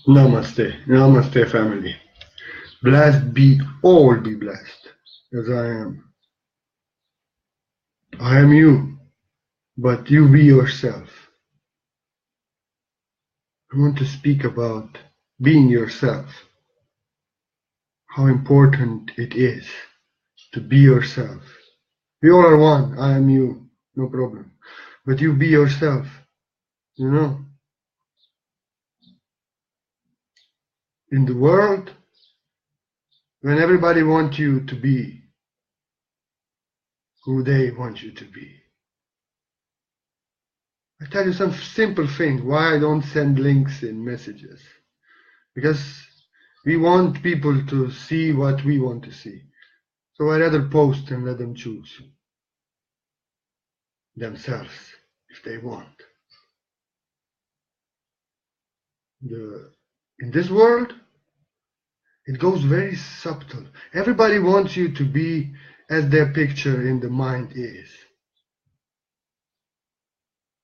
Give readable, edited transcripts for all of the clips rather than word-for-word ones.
Namaste. Namaste, family. Blessed be all be blessed, as I am. I am you, but you be yourself. I want to speak about being yourself, how important it is to be yourself. We all are one. I am you, no problem. But you be yourself, you know. In the world, when everybody wants you to be who they want you to be. I tell you some simple thing why I don't send links in messages. Because we want people to see what we want to see. So I rather post and let them choose themselves if they want. In this world, it goes very subtle. Everybody wants you to be as their picture in the mind is.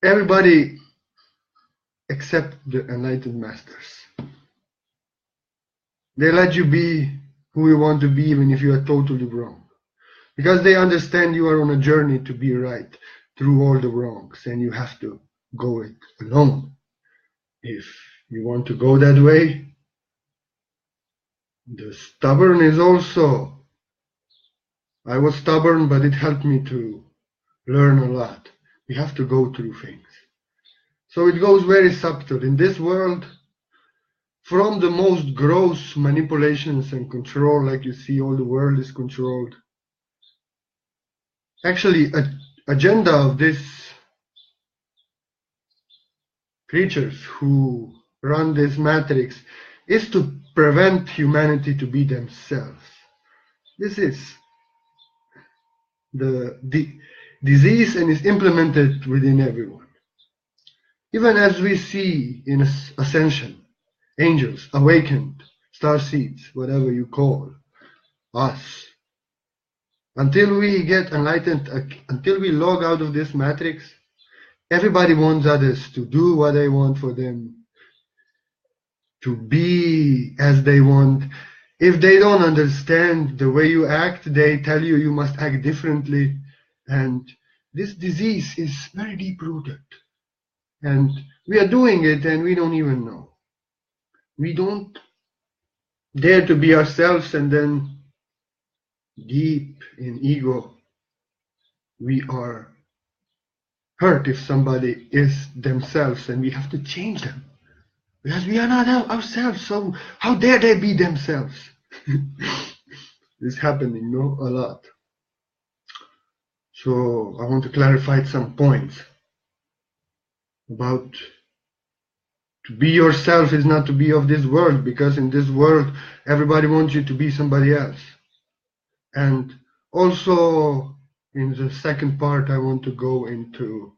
Everybody except the enlightened masters. They let you be who you want to be even if you are totally wrong. Because they understand you are on a journey to be right through all the wrongs and you have to go it alone. If you want to go that way, the stubborn is also. I was stubborn, but it helped me to learn a lot. We have to go through things. So it goes very subtle. In this world, from the most gross manipulations and control, like you see all the world is controlled. Actually, agenda of these creatures who run this matrix is to prevent humanity to be themselves. This is the disease and is implemented within everyone. Even as we see in ascension, angels, awakened, star seeds, whatever you call us, until we get enlightened, until we log out of this matrix, everybody wants others to do what they want for them, to be as they want. If they don't understand the way you act, they tell you you must act differently. And this disease is very deep-rooted. And we are doing it and we don't even know. We don't dare to be ourselves, and then deep in ego, we are hurt if somebody is themselves, and we have to change them. Because we are not ourselves, so how dare they be themselves? This is happening, a lot. So I want to clarify some points about to be yourself is not to be of this world, because in this world, everybody wants you to be somebody else. And also, in the second part, I want to go into,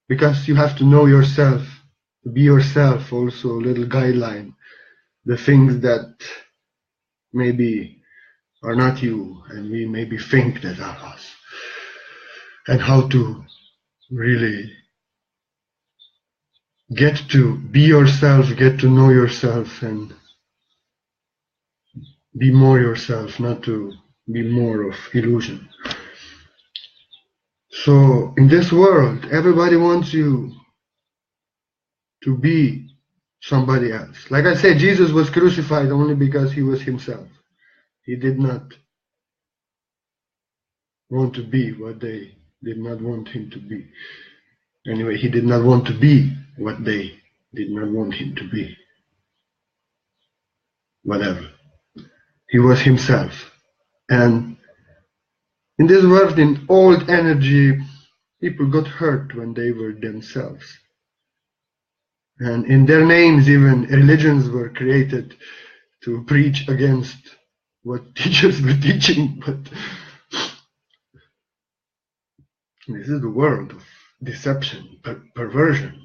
because you have to know yourself, to be yourself, also a little guideline, the things that maybe are not you, and we maybe think that are us, and how to really get to be yourself, get to know yourself, and be more yourself, not to be more of illusion. So in this world, everybody wants you to be somebody else. Like I said, Jesus was crucified only because he was himself. He did not want to be what they did not want him to be. Anyway, he did not want to be what they did not want him to be. Whatever. He was himself. And in this world, in old energy, people got hurt when they were themselves. And in their names, even religions were created to preach against what teachers were teaching. But this is the world of deception, perversion.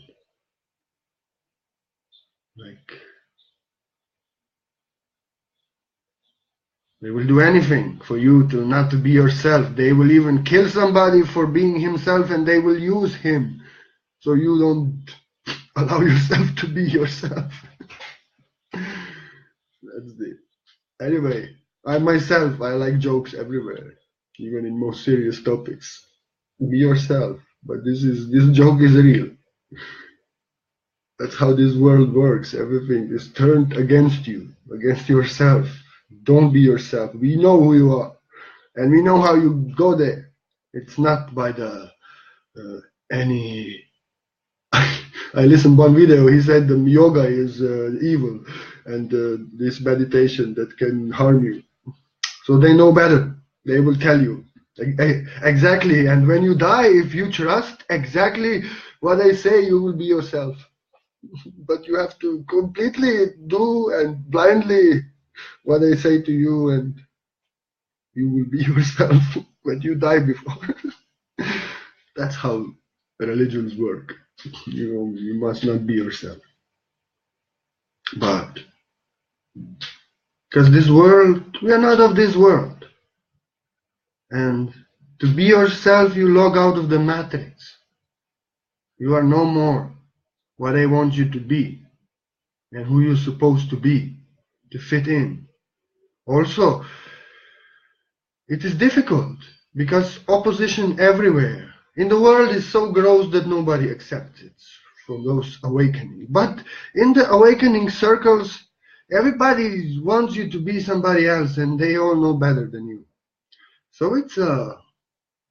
Like, they will do anything for you to not to be yourself. They will even kill somebody for being himself, and they will use him so you don't allow yourself to be yourself. That's the anyway. I myself, I like jokes everywhere, even in most serious topics. Be yourself, but this joke is real. That's how this world works. Everything is turned against you, against yourself. Don't be yourself. We know who you are, and we know how you go there. It's not by the any. I listened one video. He said the yoga is evil, and this meditation that can harm you. So they know better. They will tell you exactly. And when you die, if you trust exactly what they say, you will be yourself. But you have to completely do and blindly what they say to you, and you will be yourself when you die before. That's how religions work. You must not be yourself. But because this world, we are not of this world. And to be yourself, you log out of the matrix. You are no more what they want you to be and who you're supposed to be to fit in. Also, it is difficult because opposition everywhere in the world is so gross that nobody accepts it from those awakening. But in the awakening circles, everybody wants you to be somebody else and they all know better than you. So it's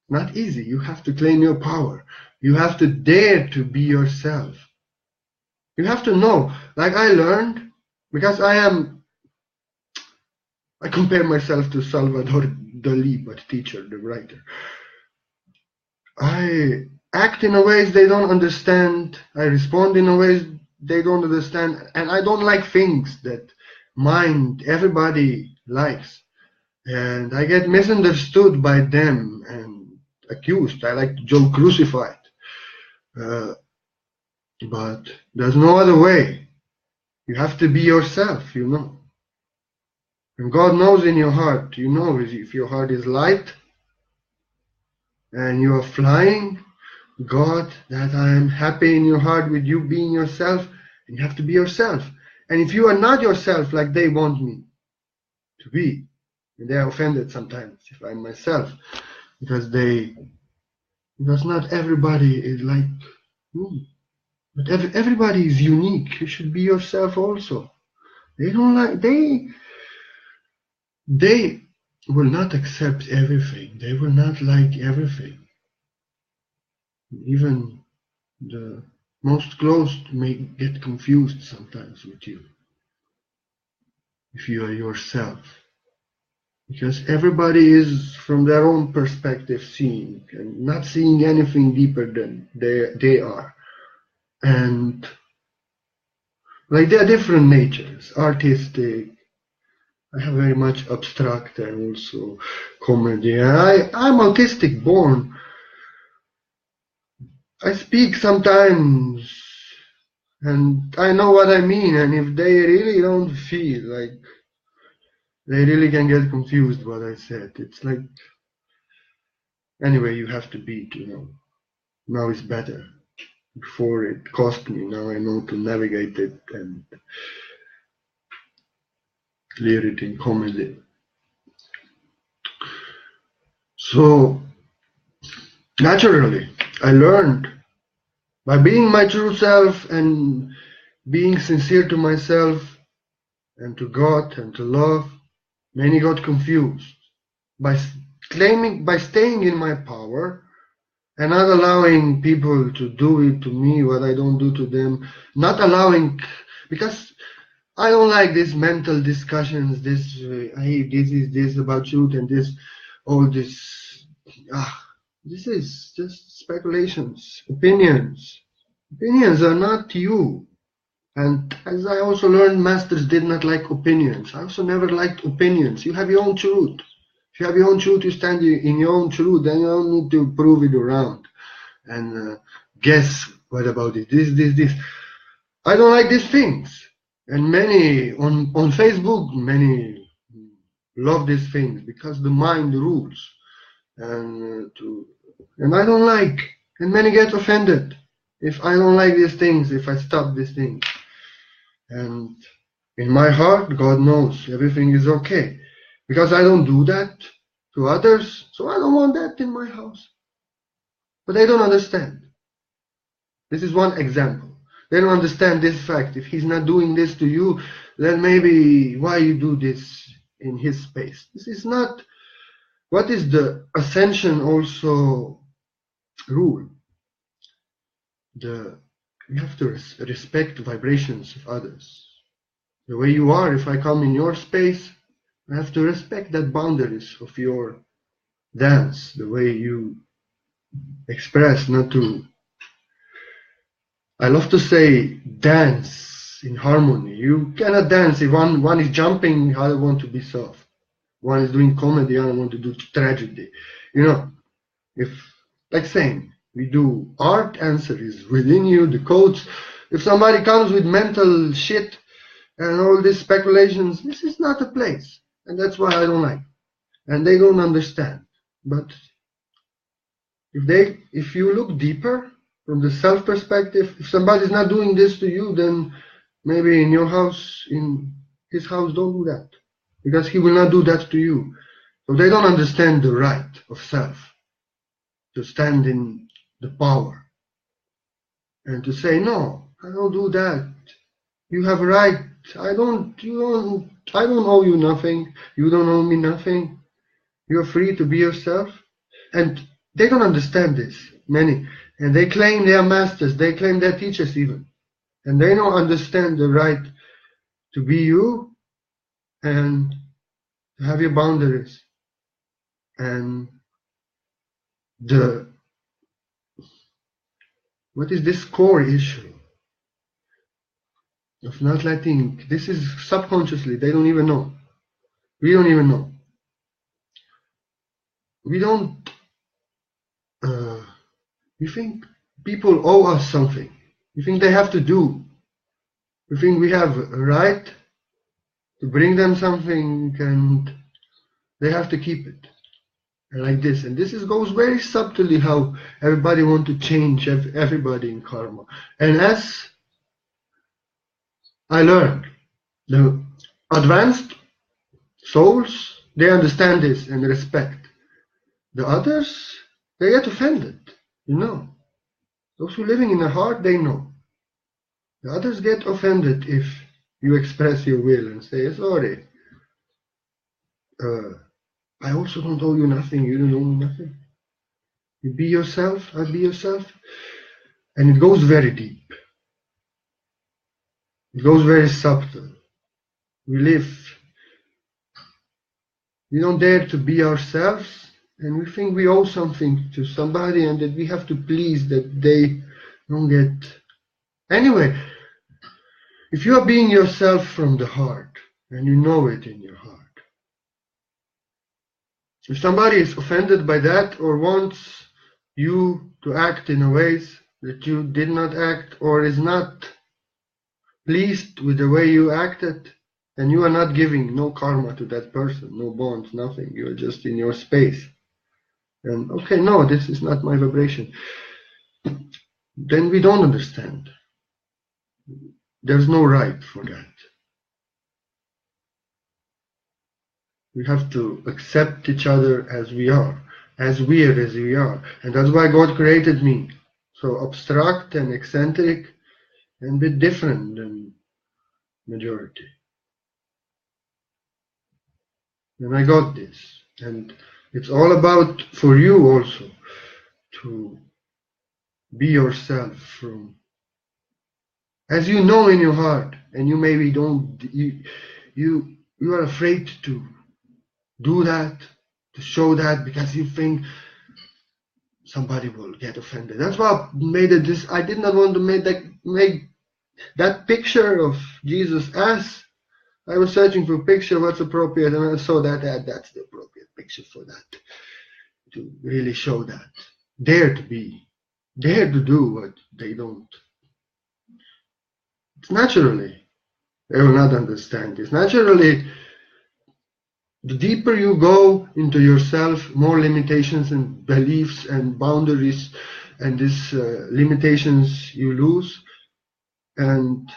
not easy. You have to claim your power. You have to dare to be yourself. You have to know, like I learned, because I compare myself to Salvador Dali, but teacher, the writer. I act in a ways they don't understand. I respond in a ways they don't understand. And I don't like things that everybody likes. And I get misunderstood by them and accused. I like to joke crucified. But there's no other way. You have to be yourself, you know. And God knows in your heart, you know, if your heart is light and you are flying, God, that I am happy in your heart with you being yourself, and you have to be yourself. And if you are not yourself like they want me to be, and they are offended sometimes if I'm myself, because not everybody is like me. But everybody is unique. You should be yourself also. They will not accept everything. They will not like everything. Even the most close may get confused sometimes with you if you are yourself. Because everybody is from their own perspective seeing and not seeing anything deeper than they are. And like there are different natures, artistic. I have very much abstract and also comedy. I'm autistic born. I speak sometimes and I know what I mean, and if they really don't feel like they really can get confused what I said. It's like anyway you have to be to know. Now it's better. Before it cost me, now I know to navigate it and clear it in comedy. So naturally I learned by being my true self and being sincere to myself and to God and to love. Many got confused by staying in my power and not allowing people to do it to me what I don't do to them, not allowing, because I don't like these mental discussions, this is this about truth and this, all this, this is just speculations, opinions. Opinions are not you. And as I also learned, masters did not like opinions. I also never liked opinions. You have your own truth. If you have your own truth, you stand in your own truth, then you don't need to prove it around and guess what about it, this. I don't like these things. And many, on Facebook, many love these things because the mind rules. And I don't like, and many get offended if I don't like these things, if I stop these things. And In my heart, God knows everything is okay. Because I don't do that to others, so I don't want that in my house. But they don't understand. This is one example. They don't understand this fact. If he's not doing this to you, then maybe why you do this in his space. This is not what is the ascension also rule. You have to respect vibrations of others. The way you are, if I come in your space, I have to respect that boundaries of your dance, the way you express, not to. I love to say dance in harmony. You cannot dance if one is jumping, the other want to be soft. One is doing comedy, the other want to do tragedy. You know, if, like saying, we do art, answer is within you, the codes. If somebody comes with mental shit and all these speculations, this is not a place. And that's why I don't like. And they don't understand. But if you look deeper from the self perspective, if somebody's not doing this to you, then maybe in your house, in his house, don't do that. Because he will not do that to you. So they don't understand the right of self to stand in the power and to say, no, I don't do that. You have a right. I don't owe you nothing. You don't owe me nothing. You're free to be yourself. And they don't understand this, many. And they claim they are masters. They claim they're teachers even. And they don't understand the right to be you and to have your boundaries. And what is this core issue of not letting, this is subconsciously, they don't even know. We don't even know. We don't, we think people owe us something. We think they have to do. We think we have a right to bring them something and they have to keep it. And like this. And this goes very subtly how everybody wants to change everybody in karma. And as I learned, the advanced souls, they understand this and respect. The others, they get offended, you know. Those who are living in the heart, they know. The others get offended if you express your will and say, sorry, I also don't owe you nothing, you don't owe me nothing. You be yourself, I be yourself. And it goes very deep. It goes very subtle. We don't dare to be ourselves, and we think we owe something to somebody and that we have to please that they don't get. Anyway, if you are being yourself from the heart, and you know it in your heart, if somebody is offended by that or wants you to act in a ways that you did not act or is not pleased with the way you acted, and you are not giving no karma to that person, no bonds, nothing, you are just in your space. And okay, no, this is not my vibration. Then we don't understand. There's no right for that. We have to accept each other as we are, as weird as we are. And that's why God created me. So abstract and eccentric and a bit different than majority. And I got this. And it's all about, for you also, to be yourself from, as you know in your heart, and you maybe don't, you are afraid to do that, to show that, because you think somebody will get offended. That's why I made it this. I did not want to make that picture of Jesus as I was searching for a picture what's appropriate, and I saw that that's the appropriate picture for that, to really show that. Dare to be, dare to do what they don't. It's naturally, they will not understand this. Naturally, the deeper you go into yourself, more limitations and beliefs and boundaries and these limitations you lose. And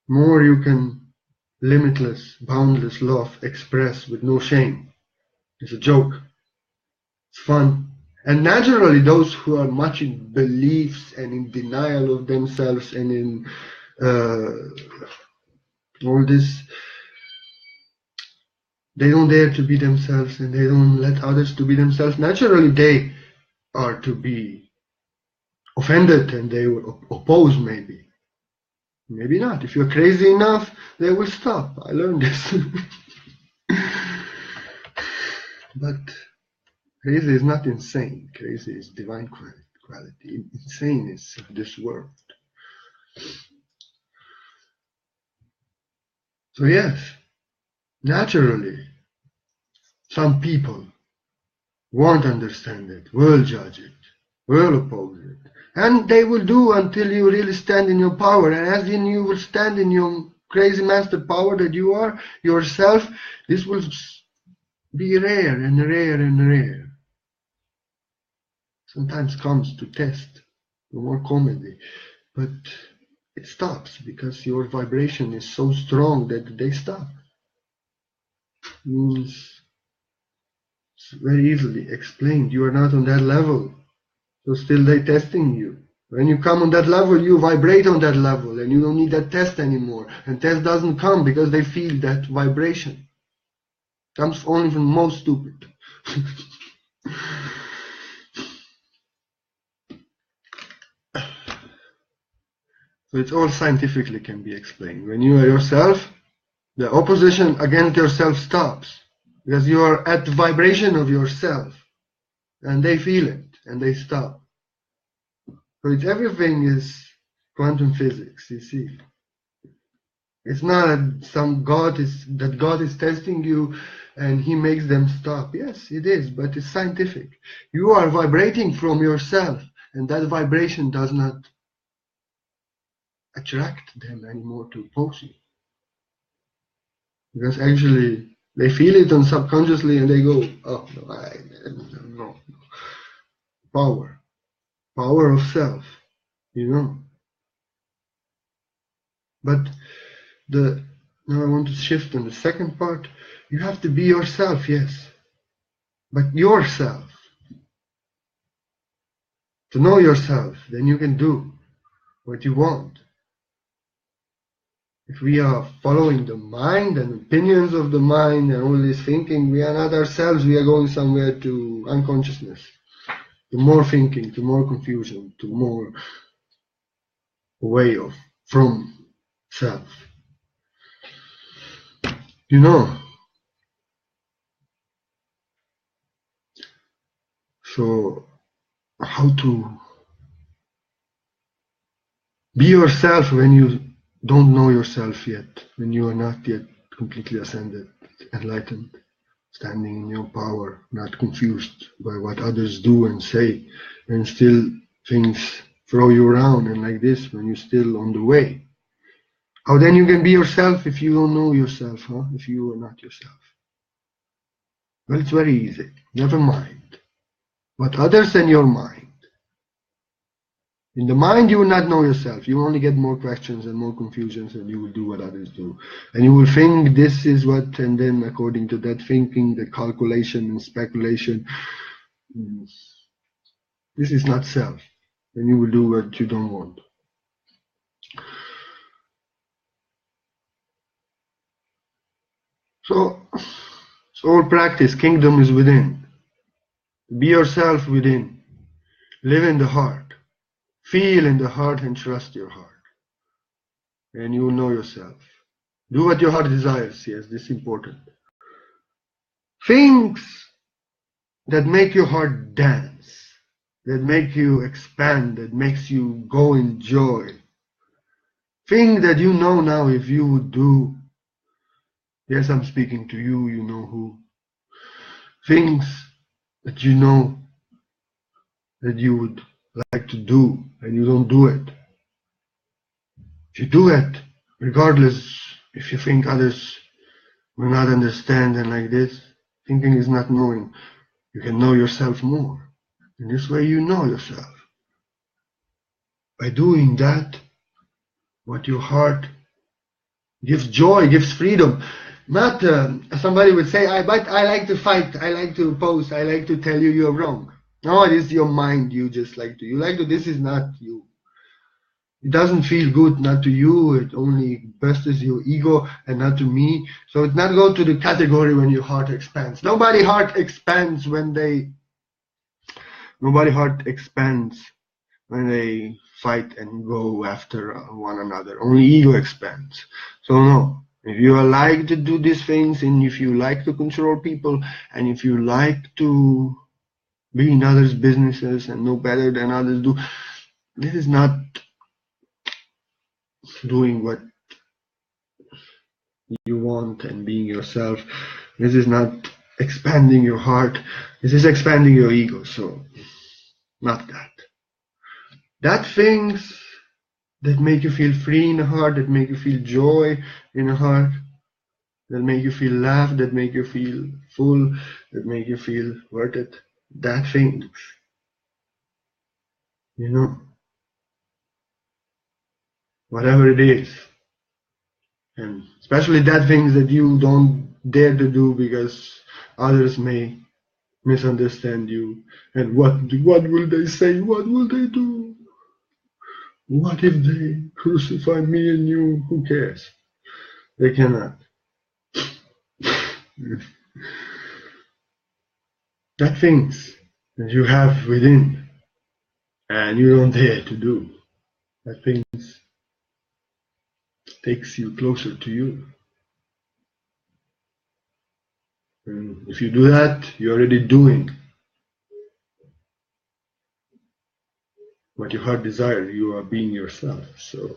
more you can limitless, boundless love express with no shame. It's a joke. It's fun. And naturally, those who are much in beliefs and in denial of themselves and in all this, they don't dare to be themselves and they don't let others to be themselves. Naturally, they are to be offended and they will oppose maybe. Maybe not. If you're crazy enough, they will stop. I learned this. But crazy is not insane. Crazy is divine quality. Insane is this world. So yes, naturally, some people won't understand it, will judge it, will oppose it. And they will do until you really stand in your power. And as in you will stand in your crazy master power that you are yourself, this will be rare and rare and rare. Sometimes comes to test, for more comedy. But it stops because your vibration is so strong that they stop. Means it's very easily explained. You are not on that level. So still they testing you. When you come on that level, you vibrate on that level and you don't need that test anymore. And test doesn't come because they feel that vibration. Comes only from most stupid. So it's all scientifically can be explained. When you are yourself, the opposition against yourself stops. Because you are at the vibration of yourself. And they feel it and they stop. So it's everything is quantum physics, you see. It's not some God is testing you and he makes them stop. Yes, it is, but it's scientific. You are vibrating from yourself and that vibration does not attract them anymore to oppose you. Because actually they feel it on subconsciously and they go, oh, no. Power of self, you know. But now I want to shift on the second part. You have to be yourself, yes. But yourself. To know yourself, then you can do what you want. If we are following the mind and opinions of the mind and all this thinking, we are not ourselves, we are going somewhere to unconsciousness. To more thinking, to more confusion, to more way of from self. You know. So how to be yourself when you don't know yourself yet, when you are not yet completely ascended, enlightened, standing in your power, not confused by what others do and say, and still things throw you around and like this when you're still on the way. How then you can be yourself if you don't know yourself, huh? If you are not yourself? Well, it's very easy. Never mind what others and your mind. In the mind, you will not know yourself. You will only get more questions and more confusions, and you will do what others do. And you will think this is what, and then according to that thinking, the calculation and speculation, this is not self. And you will do what you don't want. So, it's all practice. Kingdom is within. Be yourself within. Live in the heart. Feel in the heart and trust your heart. And you will know yourself. Do what your heart desires. Yes, this is important. Things that make your heart dance, that make you expand, that makes you go in joy. Things that you know now if you would do. Yes, I'm speaking to you, you know who. Things that you know that you would like to do and you don't do it. If you do it, regardless if you think others will not understand and like this, thinking is not knowing. You can know yourself more. In this way you know yourself. By doing that, what your heart gives joy, gives freedom. Not somebody would say, but I like to fight, I like to post, I like to tell you you're wrong. No, it is your mind. You just like to. This is not you. It doesn't feel good, not to you. It only bursts your ego and not to me. So it's not go to the category when your heart expands. Nobody heart expands when they fight and go after one another. Only ego expands. So no. If you like to do these things, and if you like to control people, and if you like to be in others' businesses and know better than others do, this is not doing what you want and being yourself. This is not expanding your heart. This is expanding your ego. So, not that. That things that make you feel free in the heart, that make you feel joy in the heart, that make you feel laugh, that make you feel full, that make you feel worth it. That things, whatever it is. And especially that things that you don't dare to do because others may misunderstand you. And what will they say? What will they do? What if they crucify me and you? Who cares? They cannot. That things that you have within and you don't dare to do, that things takes you closer to you. And if you do that, you're already doing what your heart desires. You are being yourself. So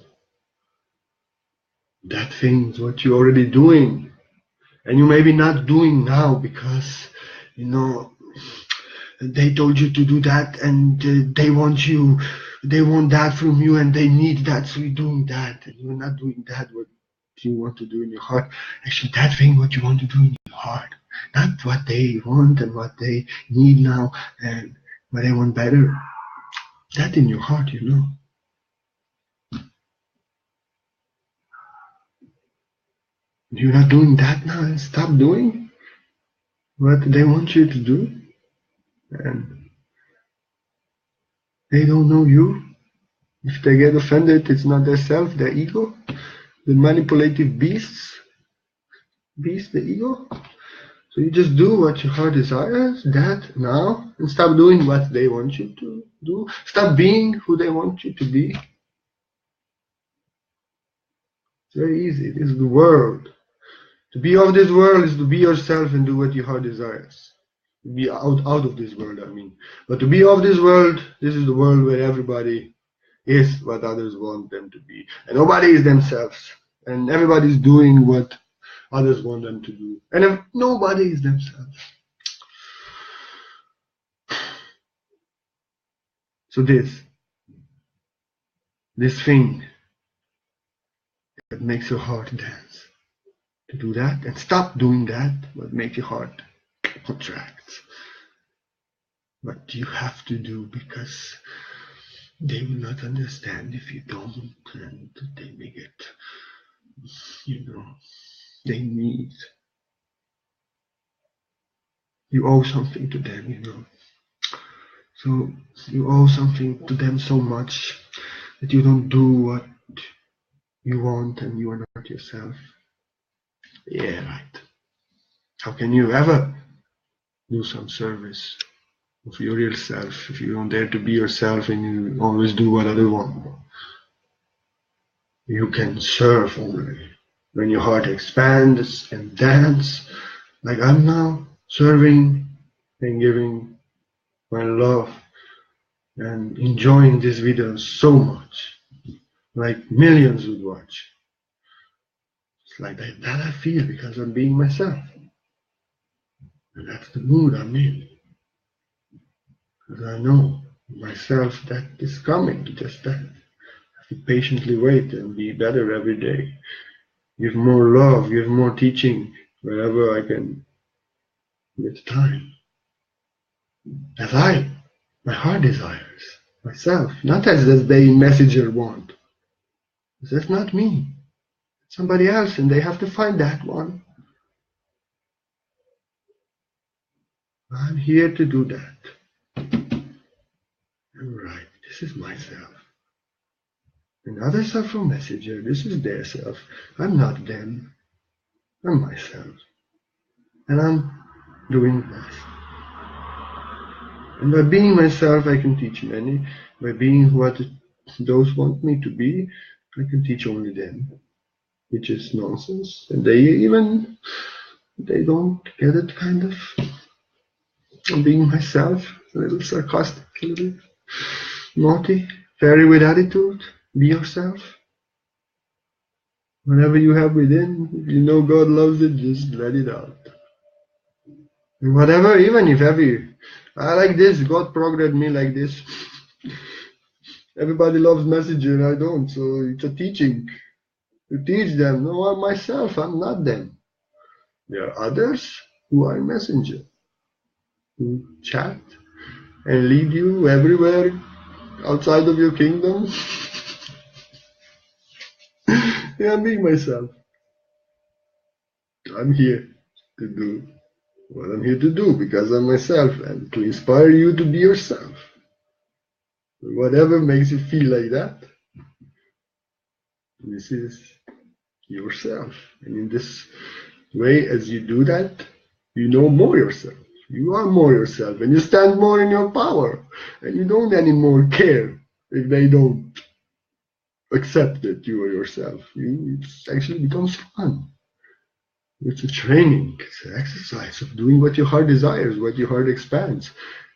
that thing's what you're already doing. And you may be not doing now because, they told you to do that and they want that from you and they need that, so you're doing that. And you're not doing that what you want to do in your heart. Actually, that thing what you want to do in your heart. Not what they want and what they need now and what they want better. That in your heart, You're not doing that now, and stop doing what they want you to do. And they don't know you. If they get offended, it's not their self, their ego. The manipulative beast, the ego. So you just do what your heart desires, that now, and stop doing what they want you to do. Stop being who they want you to be. It's very easy. It is the world. To be of this world is to be yourself and do what your heart desires. Be out of this world, I mean. But to be of this world, this is the world where everybody is what others want them to be. And nobody is themselves. And everybody's doing what others want them to do. And if nobody is themselves. So this thing that makes your heart dance. To do that and stop doing that, what makes your heart contract. But you have to do because they will not understand if you don't, and they may get, they need. You owe something to them, So you owe something to them so much that you don't do what you want and you are not yourself. Yeah, right. How can you ever do some service of your real self if you don't dare to be yourself and you always do what others want? You can serve only when your heart expands and dance like I'm now, serving and giving my love and enjoying this video so much, like millions would watch. It's like that I feel because I'm being myself. And that's the mood I'm in. Because I know myself that is coming, just that. I have to patiently wait and be better every day. Give more love, give more teaching wherever I can with time. As my heart desires, myself, not as the messenger want. That's not me. somebody else, and they have to find that one. I'm here to do that. Alright, this is myself. And others are from messenger. This is their self. I'm not them. I'm myself. And I'm doing this. And by being myself, I can teach many. By being what those want me to be, I can teach only them, which is nonsense. And they don't get it, kind of. I'm being myself, a little sarcastic, a little naughty, fairy with attitude. Be yourself. Whatever you have within, if you know God loves it, just let it out. And whatever, even if I like this, God programmed me like this. Everybody loves messenger and I don't, so it's a teaching. To teach them, no, I'm myself, I'm not them. There are others who are messenger, who chat and lead you everywhere outside of your kingdom. Yeah, I'm being myself. I'm here to do what I'm here to do because I'm myself and to inspire you to be yourself. Whatever makes you feel like that, this is yourself. And in this way, as you do that, you know more yourself. You are more yourself and you stand more in your power. And you don't anymore care if they don't accept that you are yourself. It actually becomes fun. It's a training, it's an exercise of doing what your heart desires, what your heart expands.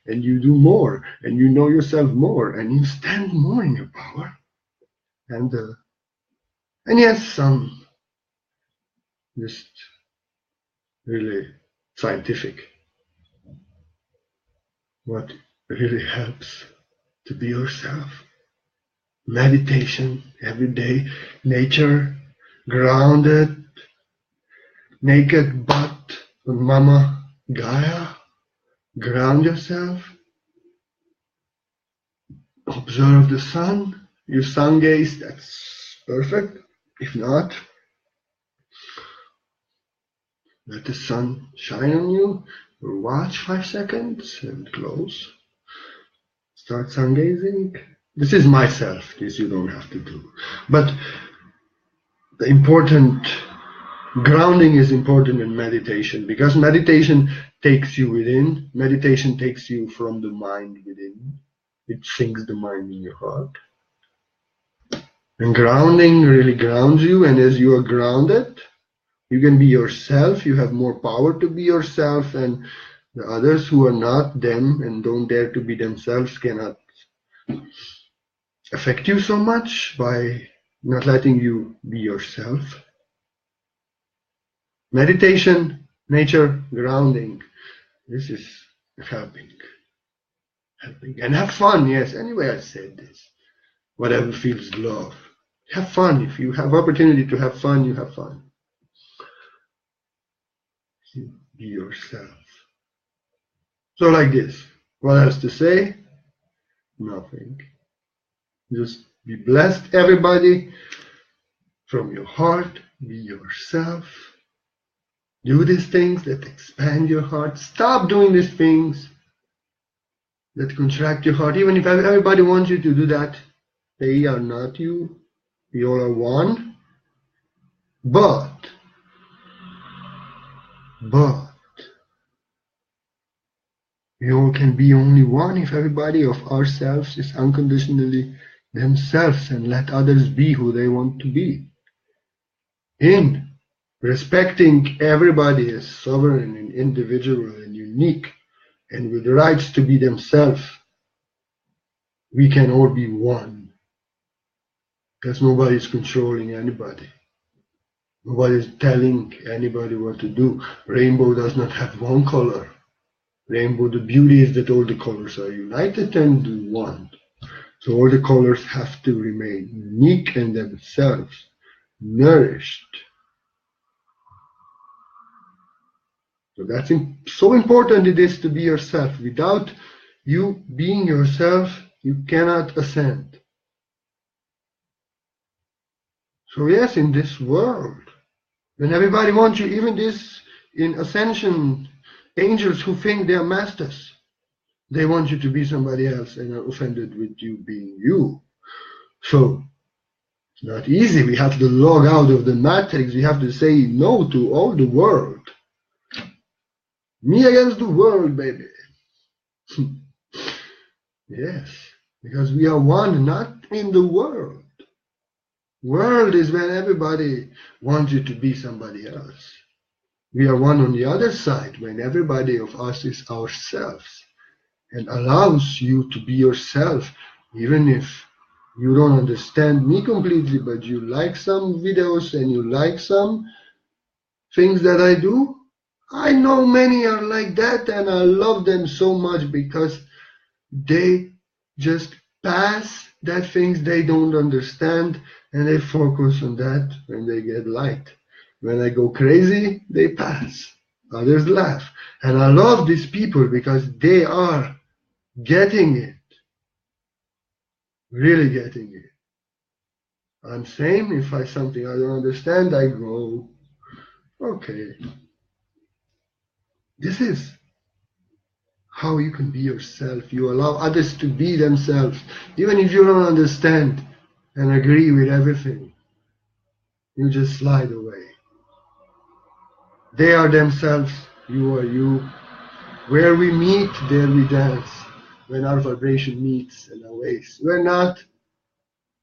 And you do more, and you know yourself more, and you stand more in your power. And yes, some just really scientific. What really helps to be yourself. Meditation every day, nature, grounded, naked butt on Mama Gaia. Ground yourself. Observe the sun. You sun gaze, that's perfect. If not, let the sun shine on you. Watch 5 seconds and close. Start sun gazing. This is myself. This you don't have to do. But the important grounding is important in meditation because meditation takes you within. Meditation takes you from the mind within. It sinks the mind in your heart. And grounding really grounds you, and as you are grounded, you can be yourself. You have more power to be yourself, and the others who are not them and don't dare to be themselves cannot affect you so much by not letting you be yourself. Meditation, nature, grounding. This is helping. And have fun, yes. Anyway, I said this. Whatever feels love. Have fun. If you have opportunity to have fun, you have fun. Be yourself. So like this. What else to say? Nothing. Just be blessed, everybody. From your heart, be yourself. Do these things that expand your heart. Stop doing these things that contract your heart. Even if everybody wants you to do that, they are not you. We all are one. But we all can be only one if everybody of ourselves is unconditionally themselves and let others be who they want to be. In respecting everybody as sovereign and individual and unique and with the rights to be themselves, we can all be one. Because nobody is controlling anybody. Nobody is telling anybody what to do. Rainbow does not have one color. Rainbow, the beauty is that all the colors are united and do one. So all the colors have to remain unique and themselves nourished. So that's so important it is to be yourself. Without you being yourself, you cannot ascend. So yes, in this world, when everybody wants you, even this in ascension, angels who think they are masters, they want you to be somebody else and are offended with you being you. So it's not easy. We have to log out of the matrix. We have to say no to all the world. Me against the world, baby. Yes, because we are one, not in the world. World is when everybody wants you to be somebody else. We are one on the other side, when everybody of us is ourselves and allows you to be yourself, even if you don't understand me completely, but you like some videos and you like some things that I do. I know many are like that, and I love them so much because they just pass that things they don't understand and they focus on that when they get light. When I go crazy, they pass. Others laugh. And I love these people because they are getting it. Really getting it. I'm same. If I something I don't understand, I go, okay. This is how you can be yourself. You allow others to be themselves, even if you don't understand and agree with everything. You just slide away. They are themselves, you are you. Where we meet, there we dance. When our vibration meets and our ways. We're not,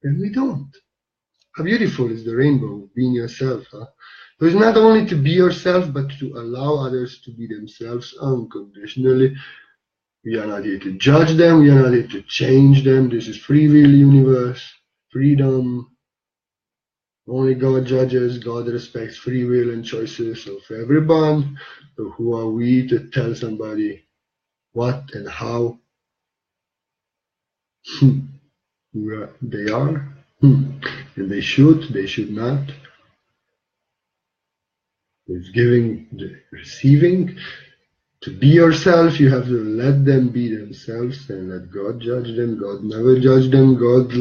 then we don't. How beautiful is the rainbow, being yourself, huh? So it's not only to be yourself, but to allow others to be themselves unconditionally. We are not here to judge them, we are not here to change them. This is free will universe, freedom. Only God judges, God respects free will and choices of everyone. So who are we to tell somebody what and how they are? And they should not. It's giving, the receiving. To be yourself, you have to let them be themselves and let God judge them. God never judge them. God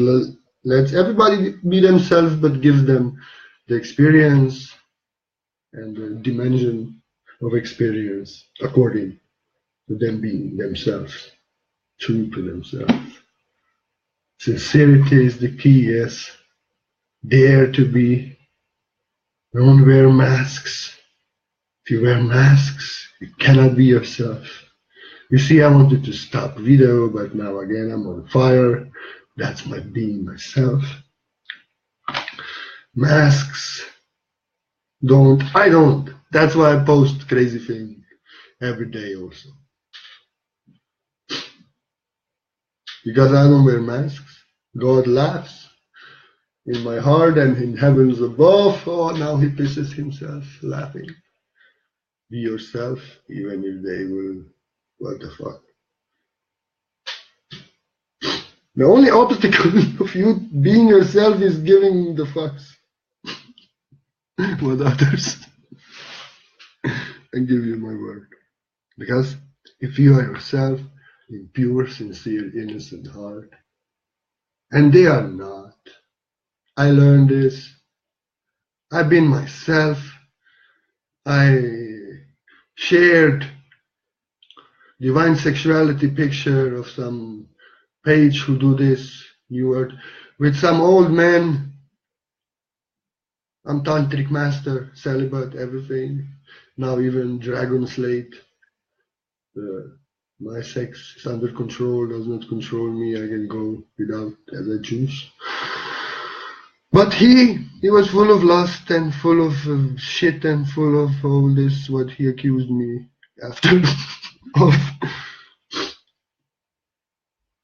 lets everybody be themselves, but gives them the experience and the dimension of experience according to them being themselves, true to themselves. Sincerity is the key, yes. Dare to be. Don't wear masks. If you wear masks, you cannot be yourself. You see, I wanted to stop video, but now again I'm on fire. That's my being myself. Masks. I don't. That's why I post crazy things every day also. Because I don't wear masks. God laughs in my heart and in heavens above. Oh, now he pisses himself laughing. Be yourself, even if they will, what the fuck. The only obstacle of you being yourself is giving the fucks with others. I give you my word. Because if you are yourself in pure, sincere, innocent heart, and they are not, I learned this. I've been myself. I shared divine sexuality picture of some page who do this new word with some old man. I'm tantric master, celibate, everything. Now even dragon slate. My sex is under control, does not control me. I can go without as I choose. But he was full of lust and full of shit and full of all this, what he accused me after of,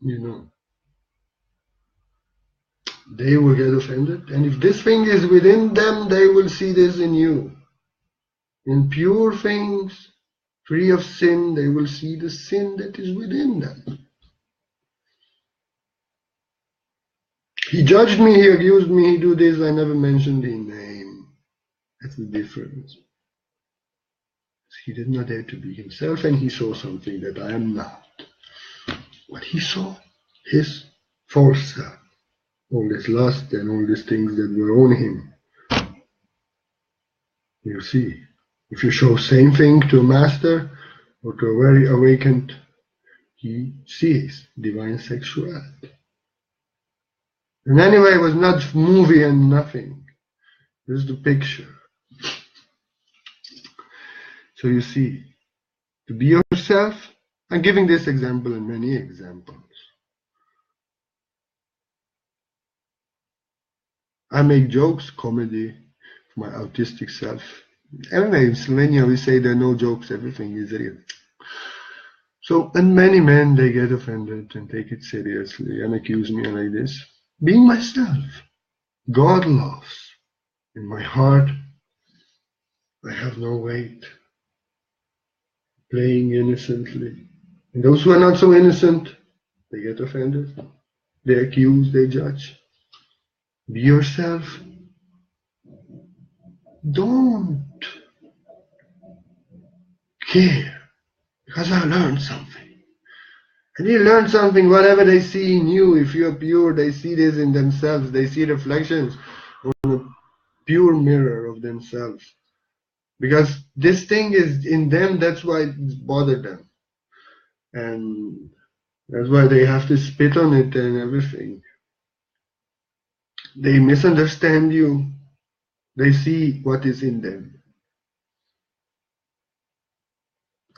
you know. They will get offended. And if this thing is within them, they will see this in you. In pure things, free of sin, they will see the sin that is within them. He judged me, he accused me, he do this, I never mentioned his name. That's the difference. He did not dare to be himself, and he saw something that I am not. What he saw, his false self. All this lust and all these things that were on him. You see, if you show same thing to a master or to a very awakened, he sees divine sexuality. And anyway, it was not movie and nothing. This is the picture. So you see, to be yourself, I'm giving this example and many examples. I make jokes, comedy, for my autistic self. Anyway, in Slovenia we say there are no jokes, everything is real. So, and many men, they get offended and take it seriously and accuse me like this. Being myself, God loves. In my heart, I have no weight. Playing innocently. And those who are not so innocent, they get offended. They accuse, they judge. Be yourself. Don't care, because I learned something. And you learn something, whatever they see in you, if you're pure, they see this in themselves. They see reflections on a pure mirror of themselves. Because this thing is in them, that's why it bothered them. And that's why they have to spit on it and everything. They misunderstand you. They see what is in them.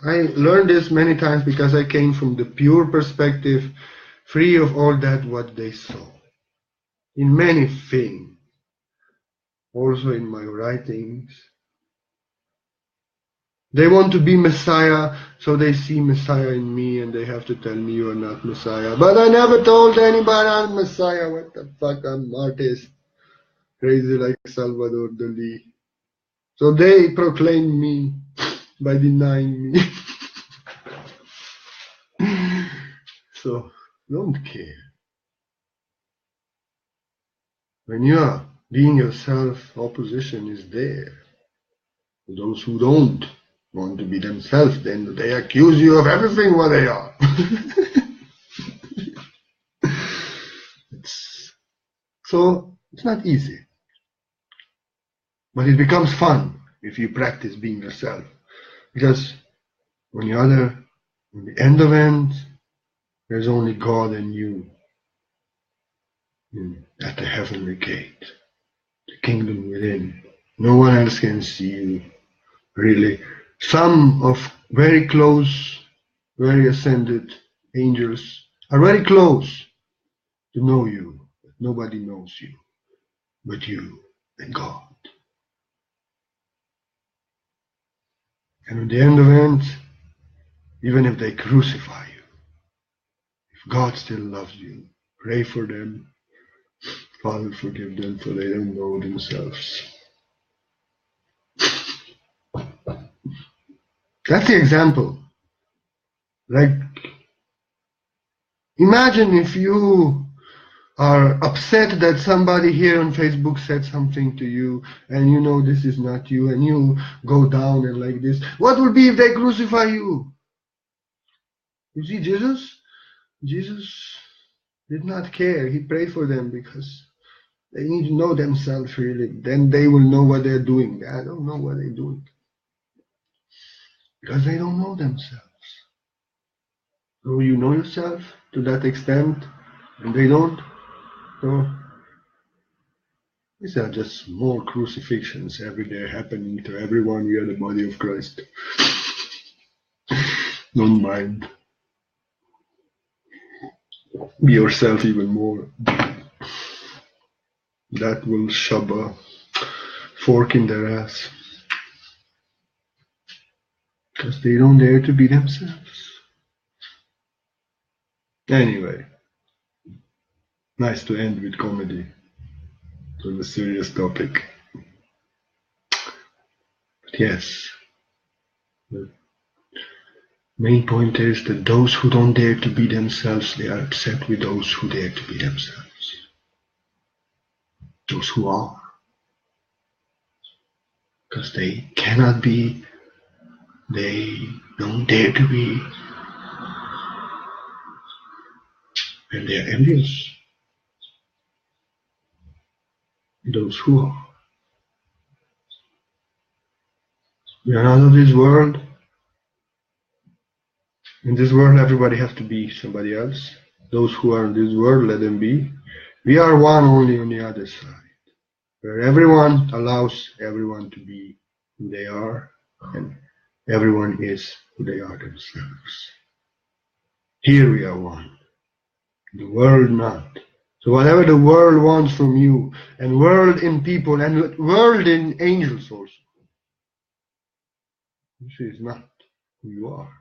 I learned this many times because I came from the pure perspective, free of all that what they saw. In many things, also in my writings. They want to be Messiah, so they see Messiah in me and they have to tell me you are not Messiah. But I never told anybody I'm Messiah. What the fuck, I'm artist. Crazy like Salvador Dali. So they proclaim me by denying me. So don't care. When you are being yourself, opposition is there. Those who don't want to be themselves, then they accuse you of everything what they are. So it's not easy. But it becomes fun if you practice being yourself. Because when you're in the end of ends, there's only God and you at the heavenly gate, the kingdom within. No one else can see you, really. Some of very close, very ascended angels are very close to know you, but nobody knows you but you and God. And at the end of ends, even if they crucify you, if God still loves you, pray for them. Father, forgive them, for they don't know themselves. That's the example. Like, imagine if you are upset that somebody here on Facebook said something to you, and you know this is not you, and you go down and like this. What will be if they crucify you? You see, Jesus did not care. He prayed for them because they need to know themselves really. Then they will know what they're doing. I don't know what they're doing. Because they don't know themselves. So you know yourself to that extent, and they don't. So these are just more crucifixions every day happening to everyone. We are the body of Christ. Don't mind. Be yourself even more. That will shove a fork in their ass. Because they don't dare to be themselves. Anyway, nice to end with comedy. On a serious topic. But yes, the main point is that those who don't dare to be themselves, they are upset with those who dare to be themselves. Those who are. Because they cannot be, they don't dare to be, and they are envious. Those who are. We are not of this world. In this world, everybody has to be somebody else. Those who are in this world, let them be. We are one only on the other side, where everyone allows everyone to be who they are, and everyone is who they are themselves. Here we are one, the world not. So whatever the world wants from you, and world in people, and world in angels also, this is not who you are.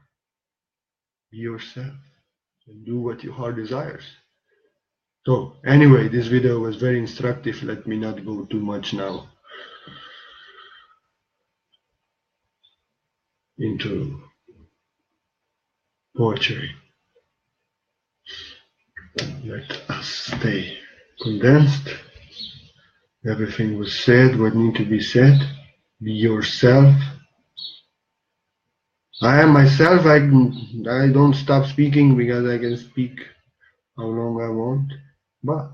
Be yourself and do what your heart desires. So anyway, this video was very instructive. Let me not go too much now into poetry. Let us stay condensed. Everything was said what need to be said. Be yourself. I am myself. I don't stop speaking because I can speak how long I want, but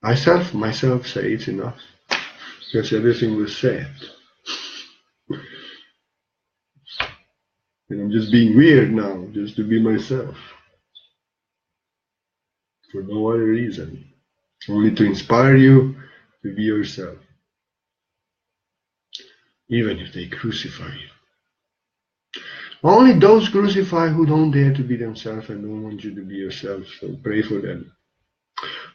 myself say it's enough because everything was said. And I'm just being weird now, just to be myself. For no other reason. Only to inspire you to be yourself. Even if they crucify you. Only those crucify who don't dare to be themselves and don't want you to be yourself. So pray for them.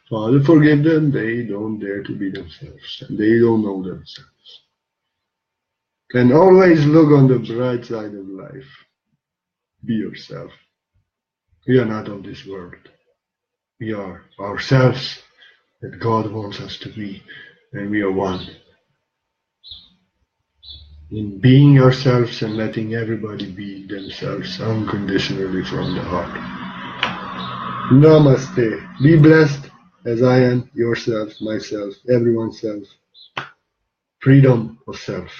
Father, forgive them. They don't dare to be themselves. And they don't know themselves. And always look on the bright side of life. Be yourself. We are not of this world. We are ourselves that God wants us to be. And we are one. In being ourselves and letting everybody be themselves unconditionally from the heart. Namaste. Be blessed as I am, yourself, myself, everyone's self. Freedom of self.